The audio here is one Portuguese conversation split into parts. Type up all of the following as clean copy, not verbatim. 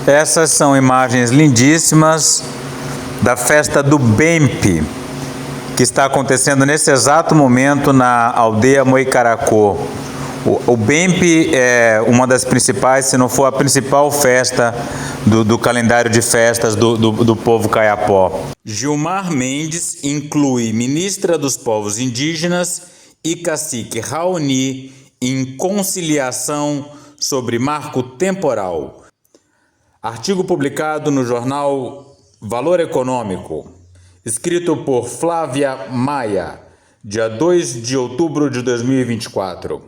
Essas são imagens lindíssimas da festa do BEMP, que está acontecendo nesse exato momento na aldeia Moicaracô. O BEMP é uma das principais, se não for a principal festa do calendário de festas do povo Kayapó. Gilmar Mendes inclui ministra dos povos indígenas e cacique Raoni em conciliação sobre marco temporal. Artigo publicado no jornal Valor Econômico, escrito por Flávia Maia, dia 2 de outubro de 2024.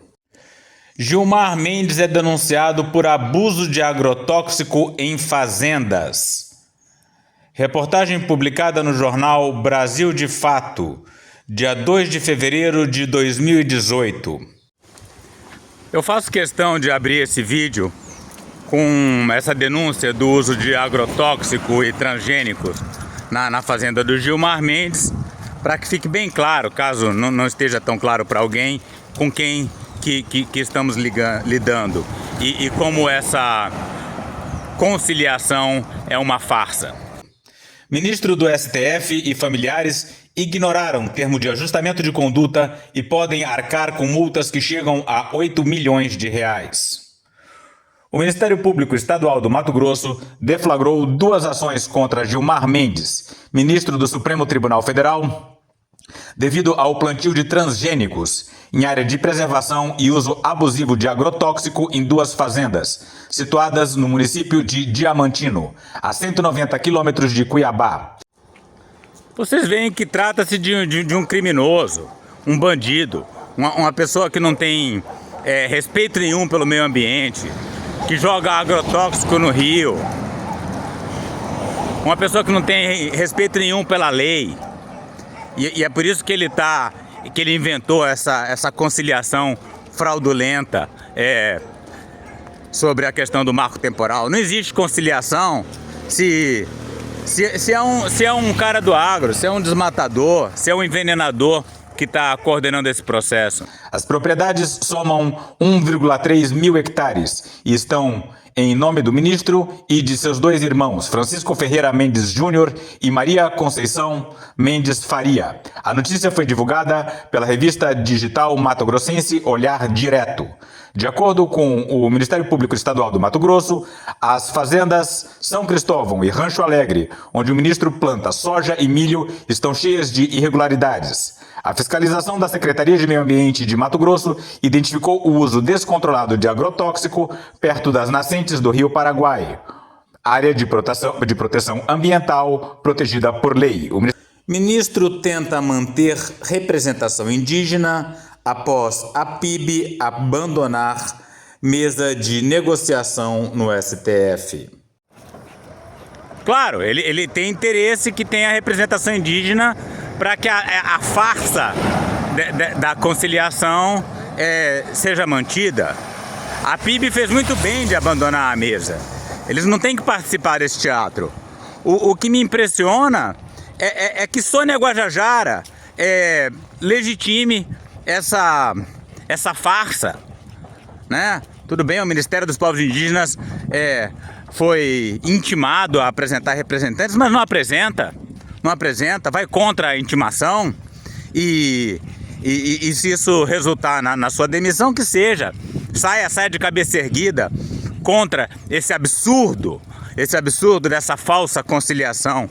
Gilmar Mendes é denunciado por abuso de agrotóxico em fazendas. Reportagem publicada no jornal Brasil de Fato, dia 2 de fevereiro de 2018. Eu faço questão de abrir esse vídeo com essa denúncia do uso de agrotóxico e transgênicos na fazenda do Gilmar Mendes, para que fique bem claro, caso não esteja tão claro para alguém, com quem que estamos lidando e como essa conciliação é uma farsa. Ministro do STF e familiares ignoraram termo de ajustamento de conduta e podem arcar com multas que chegam a 8 milhões de reais. O Ministério Público Estadual do Mato Grosso deflagrou 2 ações contra Gilmar Mendes, ministro do Supremo Tribunal Federal, devido ao plantio de transgênicos em área de preservação e uso abusivo de agrotóxico em 2 fazendas, situadas no município de Diamantino, a 190 quilômetros de Cuiabá. Vocês veem que trata-se de um criminoso, um bandido, uma pessoa que não tem respeito nenhum pelo meio ambiente, que joga agrotóxico no rio, uma pessoa que não tem respeito nenhum pela lei. E é por isso que ele inventou essa conciliação fraudulenta sobre a questão do marco temporal. Não existe conciliação se é um cara do agro, se é um desmatador, se é um envenenador que está coordenando esse processo. As propriedades somam 1,3 mil hectares e estão em nome do ministro e de seus 2 irmãos, Francisco Ferreira Mendes Júnior e Maria Conceição Mendes Faria. A notícia foi divulgada pela revista digital mato-grossense Olhar Direto. De acordo com o Ministério Público Estadual do Mato Grosso, as fazendas São Cristóvão e Rancho Alegre, onde o ministro planta soja e milho, estão cheias de irregularidades. A fiscalização da Secretaria de Meio Ambiente de Mato Grosso identificou o uso descontrolado de agrotóxico perto das nascentes do Rio Paraguai, área de proteção ambiental protegida por lei. O ministro tenta manter representação indígena após a PIB abandonar mesa de negociação no STF. Claro, ele tem interesse que tenha representação indígena para que a farsa da conciliação seja mantida. A PIB fez muito bem de abandonar a mesa. Eles não têm que participar desse teatro. O que me impressiona é que Sônia Guajajara legitime essa farsa, né? Tudo bem, o Ministério dos Povos Indígenas foi intimado a apresentar representantes, mas não apresenta, vai contra a intimação e se isso resultar na sua demissão, que seja, saia de cabeça erguida contra esse absurdo dessa falsa conciliação.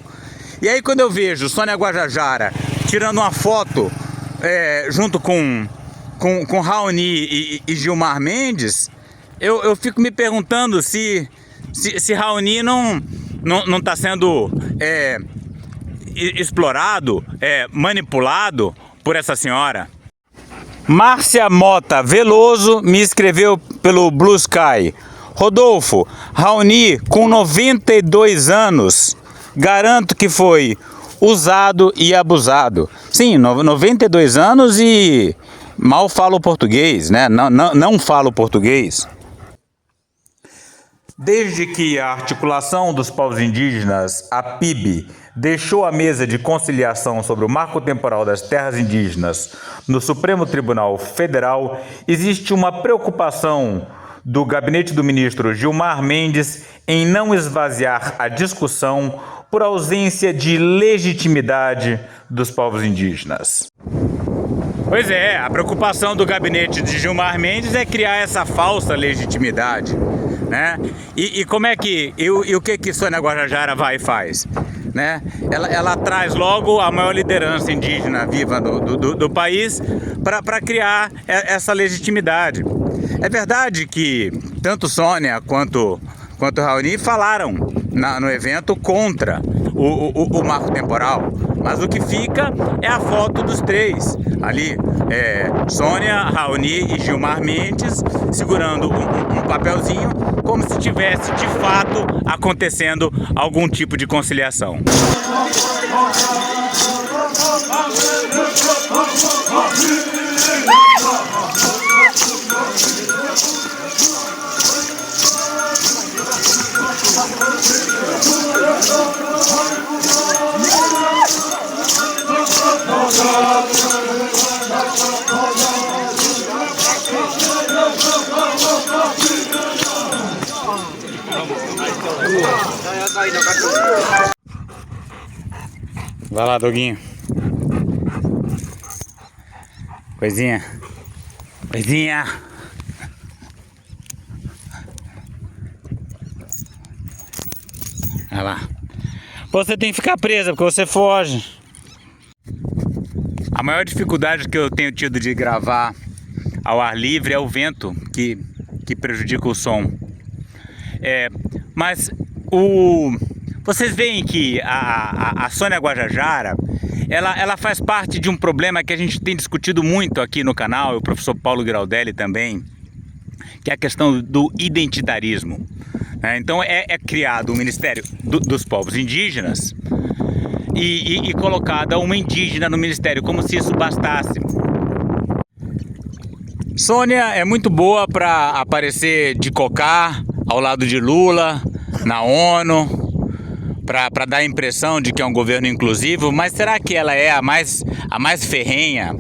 E aí quando eu vejo Sônia Guajajara tirando uma foto junto com Raoni e Gilmar Mendes, eu fico me perguntando se Raoni não está sendo explorado, manipulado por essa senhora. Márcia Mota Veloso me escreveu pelo Blue Sky: Rodolfo, Raoni com 92 anos, garanto que foi usado e abusado. Sim, 92 anos e mal falo português, né? Não falo português. Desde que a Articulação dos Povos Indígenas, a PIB, deixou a mesa de conciliação sobre o marco temporal das terras indígenas no Supremo Tribunal Federal, existe uma preocupação do gabinete do ministro Gilmar Mendes em não esvaziar a discussão por ausência de legitimidade dos povos indígenas. Pois é, a preocupação do gabinete de Gilmar Mendes é criar essa falsa legitimidade, né? E como é que, o que Sônia Guajajara vai e faz? Né? Ela traz logo a maior liderança indígena viva do país para criar essa legitimidade. É verdade que tanto Sônia quanto Raoni falaram no evento contra o marco temporal, mas o que fica é a foto dos três ali, Sônia, Raoni e Gilmar Mendes segurando um papelzinho como se tivesse de fato acontecendo algum tipo de conciliação. Vai lá, Doguinho. Coisinha. Coisinha. Vai lá. Você tem que ficar presa porque você foge. A maior dificuldade que eu tenho tido de gravar ao ar livre é o vento que prejudica o som. Mas vocês veem que a Sônia Guajajara, ela faz parte de um problema que a gente tem discutido muito aqui no canal, e o professor Paulo Giraldelli também, que é a questão do identitarismo. Então é criado o Ministério dos Povos Indígenas e colocada uma indígena no ministério, como se isso bastasse. Sônia é muito boa para aparecer de cocá ao lado de Lula, na ONU, para dar a impressão de que é um governo inclusivo, mas será que ela é a mais ferrenha,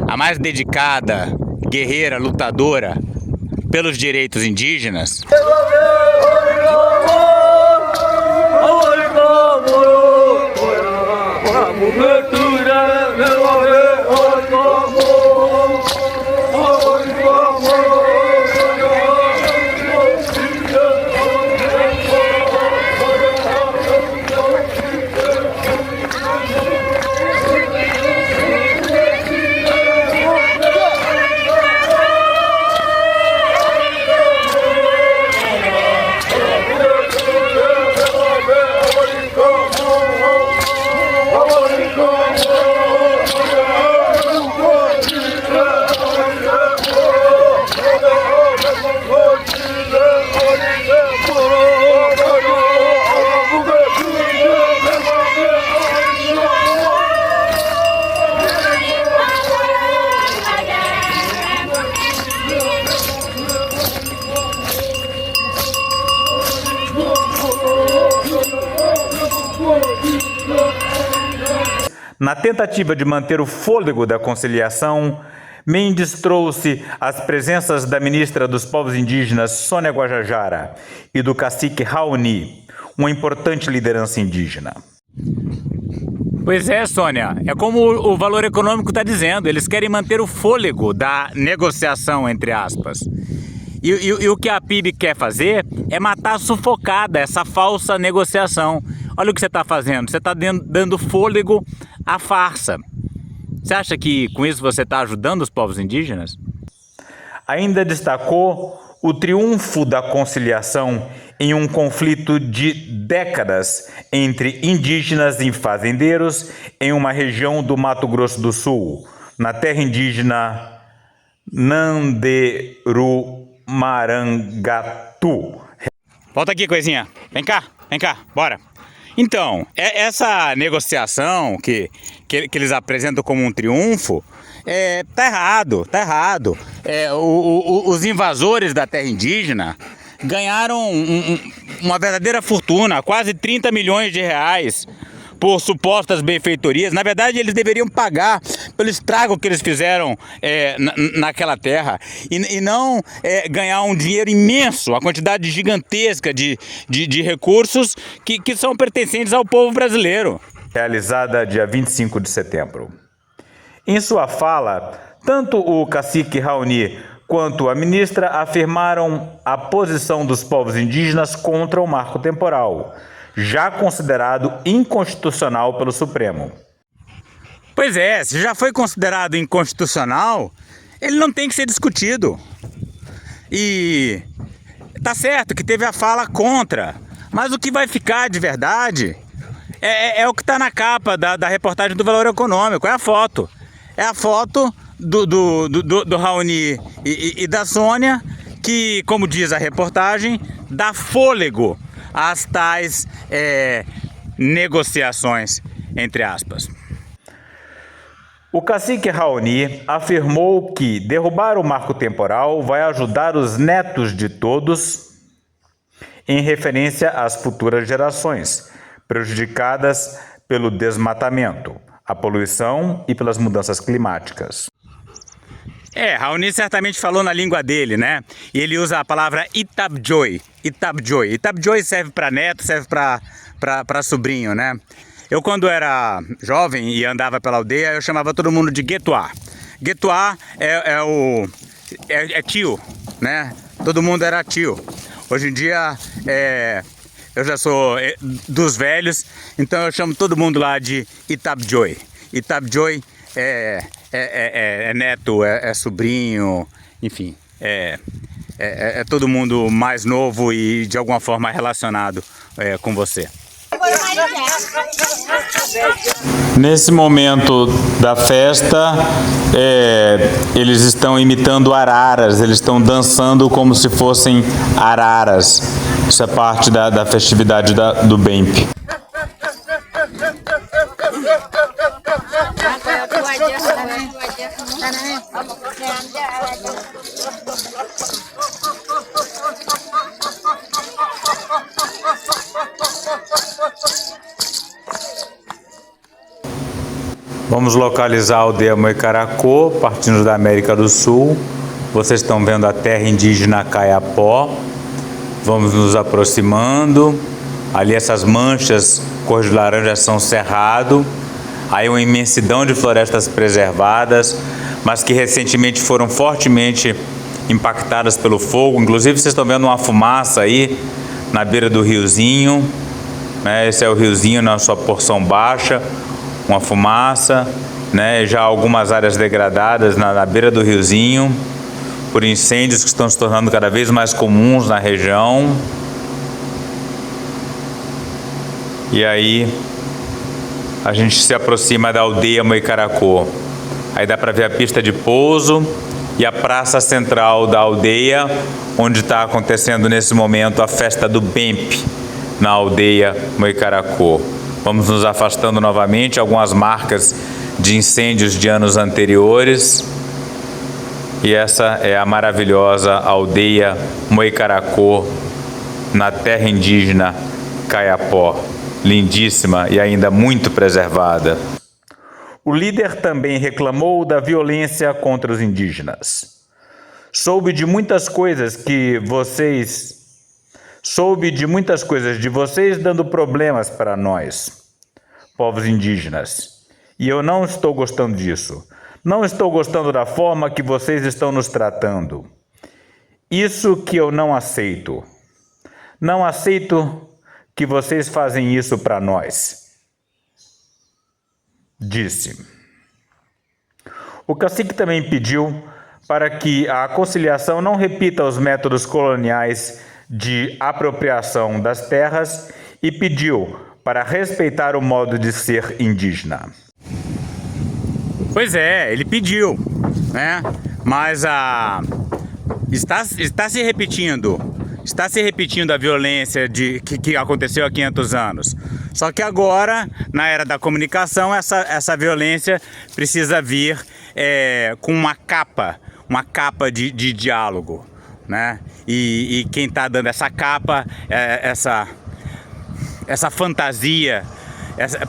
a mais dedicada, guerreira, lutadora pelos direitos indígenas? Na tentativa de manter o fôlego da conciliação, Mendes trouxe as presenças da ministra dos Povos Indígenas, Sônia Guajajara, e do cacique Raoni, uma importante liderança indígena. Pois é, Sônia, é como o Valor Econômico está dizendo, eles querem manter o fôlego da negociação, entre aspas. E o que a PIB quer fazer é matar sufocada essa falsa negociação. Olha o que você está fazendo, você está dando fôlego à farsa. Você acha que com isso você está ajudando os povos indígenas? Ainda destacou o triunfo da conciliação em um conflito de décadas entre indígenas e fazendeiros em uma região do Mato Grosso do Sul, na terra indígena Nanderumarangatu. Volta aqui, coisinha. Vem cá, bora. Então, essa negociação que eles apresentam como um triunfo, tá errado. Os invasores da terra indígena ganharam uma verdadeira fortuna, quase 30 milhões de reais, por supostas benfeitorias. Na verdade, eles deveriam pagar pelo estrago que eles fizeram naquela terra e não ganhar um dinheiro imenso, a quantidade gigantesca de recursos que são pertencentes ao povo brasileiro. Realizada dia 25 de setembro. Em sua fala, tanto o cacique Raoni quanto a ministra afirmaram a posição dos povos indígenas contra o marco temporal, já considerado inconstitucional pelo Supremo. Pois é, se já foi considerado inconstitucional, ele não tem que ser discutido. E tá certo que teve a fala contra, mas o que vai ficar de verdade é o que está na capa da reportagem do Valor Econômico, é a foto. É a foto do Raoni e da Sônia, que, como diz a reportagem, dá fôlego às tais negociações, entre aspas. O cacique Raoni afirmou que derrubar o marco temporal vai ajudar os netos de todos, em referência às futuras gerações, prejudicadas pelo desmatamento, a poluição e pelas mudanças climáticas. Raoni certamente falou na língua dele, né? E ele usa a palavra Itabjoy. Itabjoy. Itabjoy serve para neto, serve para sobrinho, né? Eu, quando era jovem e andava pela aldeia, eu chamava todo mundo de Guetuá. Guetuá é tio, né? Todo mundo era tio. Hoje em dia, eu já sou dos velhos, então eu chamo todo mundo lá de Itabjoy. Itabjoy é neto, é sobrinho, enfim, é todo mundo mais novo e de alguma forma relacionado com você. Nesse momento da festa, eles estão imitando araras, eles estão dançando como se fossem araras. Isso é parte da festividade do BEMP. Vamos localizar a aldeia Moicaracô, partindo da América do Sul. Vocês estão vendo a terra indígena Kayapó. Vamos nos aproximando. Ali essas manchas cor de laranja são cerrado. Aí uma imensidão de florestas preservadas, mas que recentemente foram fortemente impactadas pelo fogo. Inclusive vocês estão vendo uma fumaça aí na beira do riozinho, né? Esse é o riozinho na sua porção baixa, uma fumaça, né? Já algumas áreas degradadas na beira do riozinho por incêndios que estão se tornando cada vez mais comuns na região. E aí a gente se aproxima da aldeia Moicaracô. Aí dá para ver a pista de pouso e a praça central da aldeia, onde está acontecendo nesse momento a festa do BEMP, na aldeia Moicaracô. Vamos nos afastando novamente, algumas marcas de incêndios de anos anteriores. E essa é a maravilhosa aldeia Moicaracô, na terra indígena Kayapó. Lindíssima e ainda muito preservada. O líder também reclamou da violência contra os indígenas. Soube de muitas coisas de vocês dando problemas para nós, povos indígenas. E eu não estou gostando disso. Não estou gostando da forma que vocês estão nos tratando. Isso que eu não aceito. Não aceito que vocês fazem isso para nós, disse. O cacique também pediu para que a conciliação não repita os métodos coloniais de apropriação das terras e pediu para respeitar o modo de ser indígena. Pois é, ele pediu, né? Mas está se repetindo. Está se repetindo a violência que aconteceu há 500 anos. Só que agora, na era da comunicação, essa violência precisa vir com uma capa de diálogo, né? e quem está dando essa capa, essa fantasia,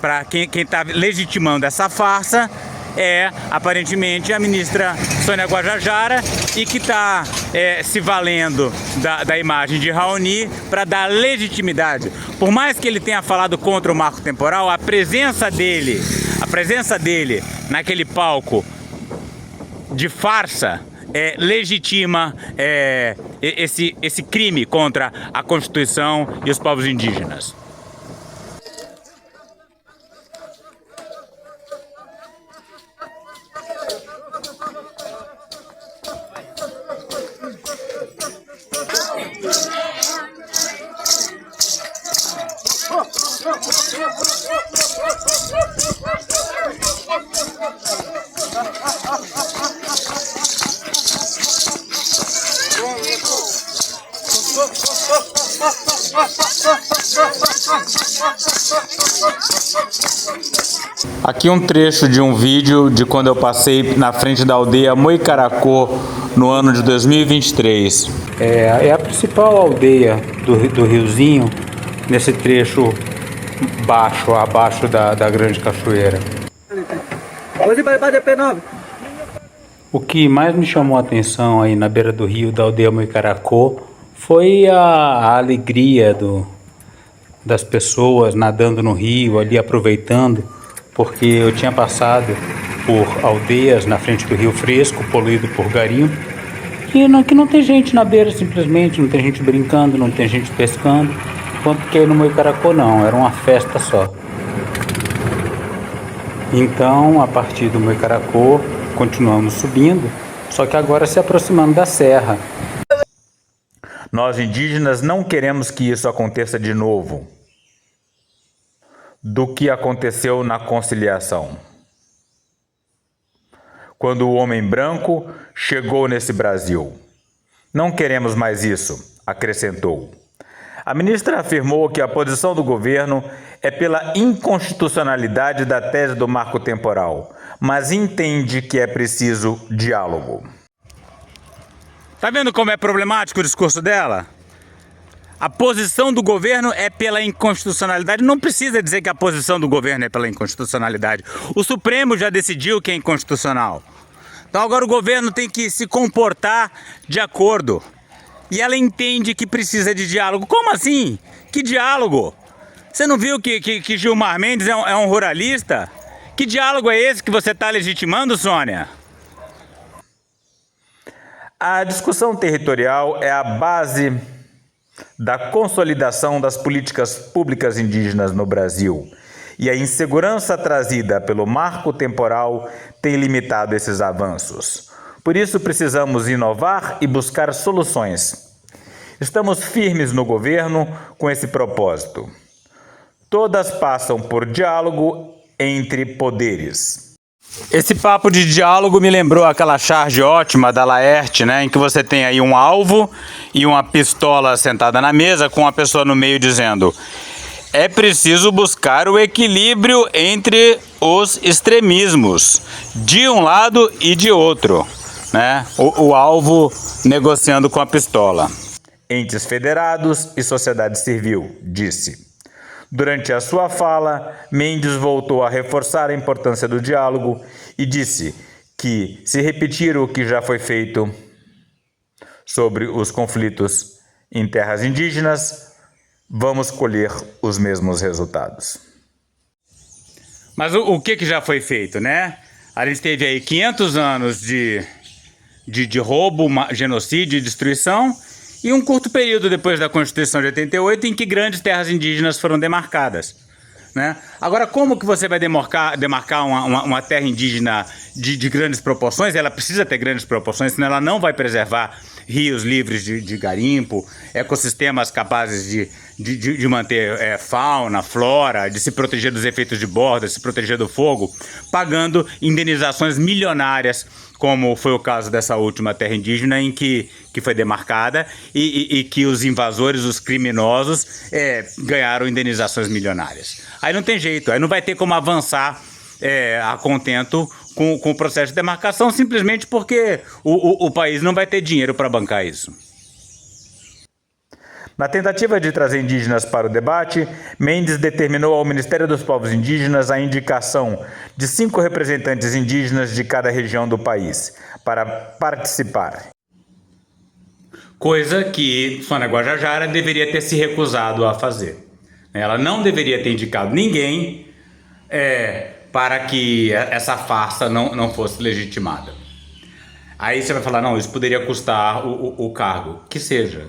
para quem está legitimando essa farsa, é aparentemente a ministra Sônia Guajajara, e que está se valendo da imagem de Raoni para dar legitimidade. Por mais que ele tenha falado contra o marco temporal, a presença dele naquele palco de farsa legitima esse crime contra a Constituição e os povos indígenas. Aqui um trecho de um vídeo de quando eu passei na frente da aldeia Moicaracô no ano de 2023. É a principal aldeia do Riozinho, nesse trecho abaixo da Grande Cachoeira. O que mais me chamou a atenção aí na beira do rio da aldeia Moicaracô foi a alegria das pessoas nadando no rio, ali aproveitando, porque eu tinha passado por aldeias na frente do Rio Fresco, poluído por garimpo, que não tem gente na beira simplesmente, não tem gente brincando, não tem gente pescando, enquanto que aí no Moicaracô não, era uma festa só. Então, a partir do Moicaracô, continuamos subindo, só que agora se aproximando da serra. Nós indígenas não queremos que isso aconteça de novo, do que aconteceu na conciliação, quando o homem branco chegou nesse Brasil. Não queremos mais isso, acrescentou. A ministra afirmou que a posição do governo é pela inconstitucionalidade da tese do marco temporal, mas entende que é preciso diálogo. Tá vendo como é problemático o discurso dela? A posição do governo é pela inconstitucionalidade. Não precisa dizer que a posição do governo é pela inconstitucionalidade. O Supremo já decidiu que é inconstitucional. Então agora o governo tem que se comportar de acordo. E ela entende que precisa de diálogo. Como assim? Que diálogo? Você não viu que Gilmar Mendes é um ruralista? Que diálogo é esse que você está legitimando, Sônia? A discussão territorial é a base da consolidação das políticas públicas indígenas no Brasil. E a insegurança trazida pelo marco temporal tem limitado esses avanços. Por isso precisamos inovar e buscar soluções. Estamos firmes no governo com esse propósito. Todas passam por diálogo entre poderes. Esse papo de diálogo me lembrou aquela charge ótima da Laerte, né, em que você tem aí um alvo e uma pistola sentada na mesa com uma pessoa no meio dizendo: é preciso buscar o equilíbrio entre os extremismos, de um lado e de outro, né? O alvo negociando com a pistola. Entes federados e sociedade civil, disse. Durante a sua fala, Mendes voltou a reforçar a importância do diálogo e disse que, se repetir o que já foi feito sobre os conflitos em terras indígenas, vamos colher os mesmos resultados. Mas o que já foi feito, né? A gente teve aí 500 anos de roubo, genocídio e destruição, e um curto período depois da Constituição de 88 em que grandes terras indígenas foram demarcadas, né? Agora, como que você vai demarcar uma terra indígena de grandes proporções? Ela precisa ter grandes proporções, senão ela não vai preservar rios livres de garimpo, ecossistemas capazes de manter fauna, flora, de se proteger dos efeitos de borda, de se proteger do fogo, pagando indenizações milionárias, como foi o caso dessa última terra indígena em que foi demarcada e que os invasores, os criminosos, ganharam indenizações milionárias. Aí não tem jeito, aí não vai ter como avançar a contento com o processo de demarcação, simplesmente porque o país não vai ter dinheiro para bancar isso. Na tentativa de trazer indígenas para o debate, Mendes determinou ao Ministério dos Povos Indígenas a indicação de 5 representantes indígenas de cada região do país para participar. Coisa que Sônia Guajajara deveria ter se recusado a fazer. Ela não deveria ter indicado ninguém para que essa farsa não fosse legitimada. Aí você vai falar, não, isso poderia custar o cargo. Que seja.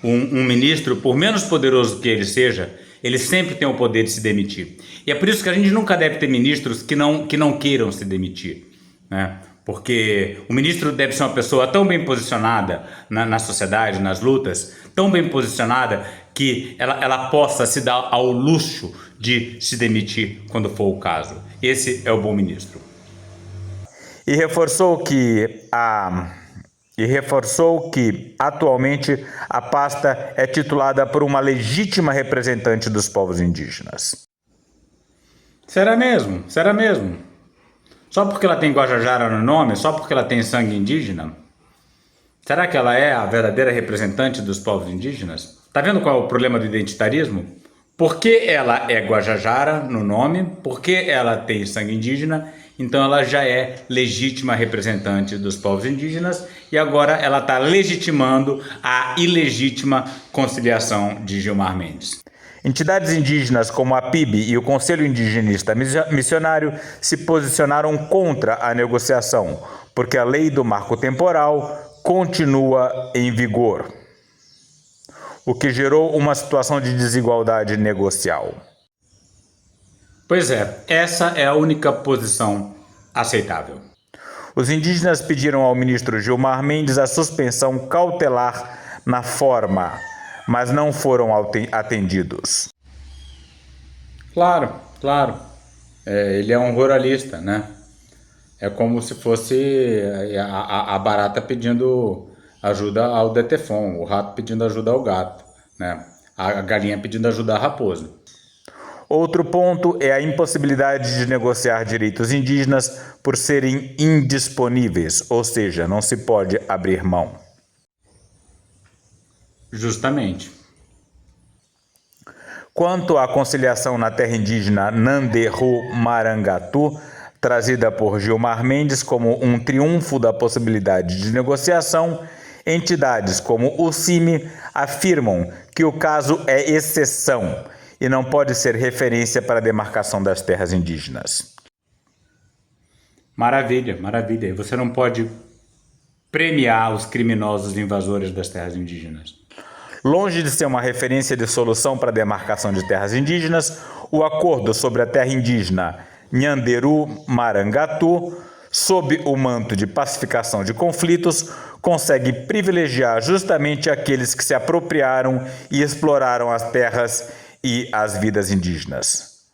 Um ministro, por menos poderoso que ele seja, ele sempre tem o poder de se demitir. E é por isso que a gente nunca deve ter ministros que não queiram se demitir, né? Porque o ministro deve ser uma pessoa tão bem posicionada na sociedade, nas lutas, tão bem posicionada que ela possa se dar ao luxo de se demitir quando for o caso. Esse é o bom ministro. E reforçou que atualmente a pasta é titulada por uma legítima representante dos povos indígenas. Será mesmo? Só porque ela tem Guajajara no nome? Só porque ela tem sangue indígena? Será que ela é a verdadeira representante dos povos indígenas? Tá vendo qual é o problema do identitarismo? Porque ela é Guajajara no nome, porque ela tem sangue indígena, então ela já é legítima representante dos povos indígenas e agora ela está legitimando a ilegítima conciliação de Gilmar Mendes. Entidades indígenas como a PIB e o Conselho Indigenista Missionário se posicionaram contra a negociação, porque a lei do marco temporal continua em vigor, o que gerou uma situação de desigualdade negocial. Pois é, essa é a única posição aceitável. Os indígenas pediram ao ministro Gilmar Mendes a suspensão cautelar na forma, mas não foram atendidos. Claro. Ele é um ruralista, né? É como se fosse a barata pedindo ajuda ao Detefon, o rato pedindo ajuda ao gato, né? A galinha pedindo ajuda à raposa. Outro ponto é a impossibilidade de negociar direitos indígenas por serem indisponíveis, ou seja, não se pode abrir mão. Justamente. Quanto à conciliação na terra indígena Nanderru-Marangatu, trazida por Gilmar Mendes como um triunfo da possibilidade de negociação, entidades como o CIMI afirmam que o caso é exceção e não pode ser referência para a demarcação das terras indígenas. Maravilha. E você não pode premiar os criminosos invasores das terras indígenas. Longe de ser uma referência de solução para a demarcação de terras indígenas, o acordo sobre a terra indígena Nhanderu-Marangatu, sob o manto de pacificação de conflitos, consegue privilegiar justamente aqueles que se apropriaram e exploraram as terras e as vidas indígenas.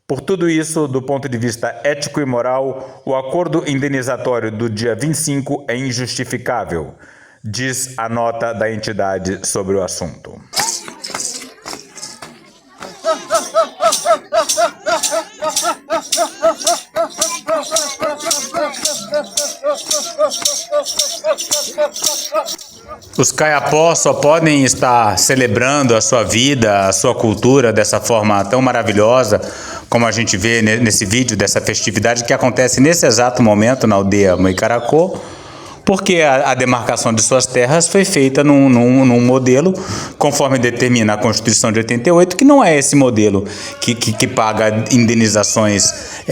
Por tudo isso, do ponto de vista ético e moral, o acordo indenizatório do dia 25 é injustificável, diz a nota da entidade sobre o assunto. Os caiapós só podem estar celebrando a sua vida, a sua cultura dessa forma tão maravilhosa, como a gente vê nesse vídeo dessa festividade que acontece nesse exato momento na aldeia Moicaracô, porque a demarcação de suas terras foi feita num modelo, conforme determina a Constituição de 88, que não é esse modelo que paga indenizações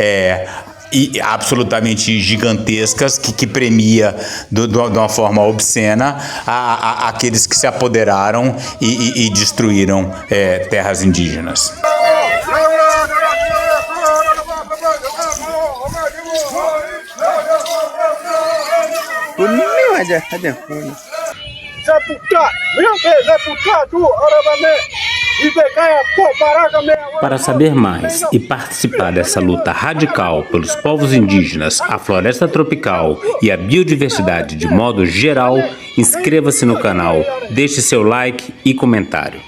absolutamente gigantescas, que premia de uma forma obscena aqueles que se apoderaram e destruíram terras indígenas. Para saber mais e participar dessa luta radical pelos povos indígenas, a floresta tropical e a biodiversidade de modo geral, inscreva-se no canal, deixe seu like e comentário.